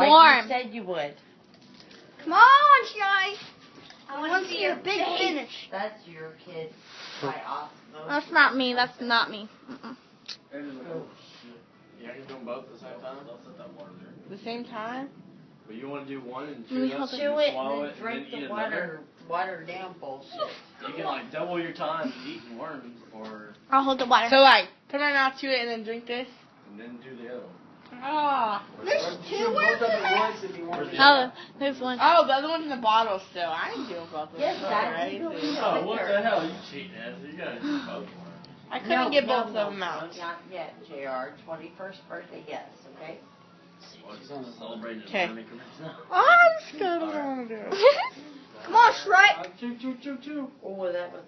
Warm. You said you would. Come on, Shy. I want to see your big finish. That's your kid. By osmosis. That's not me. That's not me. Oh, shit. Yeah, you do them both at the same time? I'll set that water there. The same time? But you want to do one and Let me chew hold it, it. Chew and it swallow and it, then drink and then eat the another? watered down bullshit. You can like double your time eating worms, or I'll hold the water. So like, put my mouth to it and then drink this? and then do the other one. Ah. There's two worms in there. Where's the Oh, other? there's one. Oh, the other one's in the bottle still. I ain't doing both of them. Yes, Dad, Right? you go eat it. Oh, what the hell? You cheating ass. You gotta do both worms. I couldn't get both of them out. Not yet, JR. 21st birthday, yes, okay? Celebrating his Okay. learning careers now. I'm scared of do it. Come on, Shrek. Chew. Oh, that was...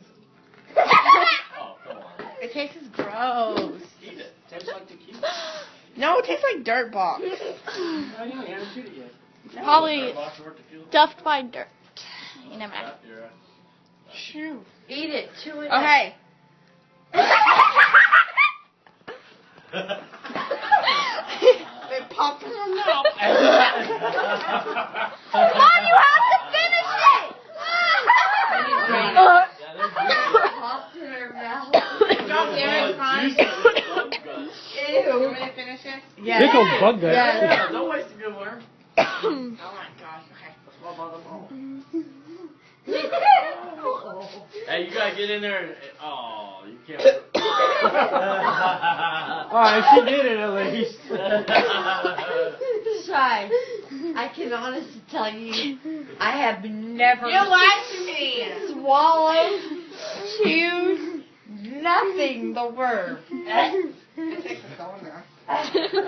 Oh, come on. It tastes gross. Eat it. Tastes like tequila. No, it tastes like dirt box. I know, you haven't chewed it yet. Probably stuffed by dirt. You never know. Shoo. Eat it, chew it. Okay. It popped in my mouth. Come on, you have to finish it. Popped in her mouth. Don't dare it, fine. Ew. You want me to finish it? Yeah. Pickle bug guy. Yeah, don't waste a good worm. Oh my gosh. Okay. Hey, you gotta get in there and... Oh, you can't... Alright, she did it at least. Shy, I can honestly tell you, I have never You lied to me. swallowed, chewed, nothing the worm. It takes a going there.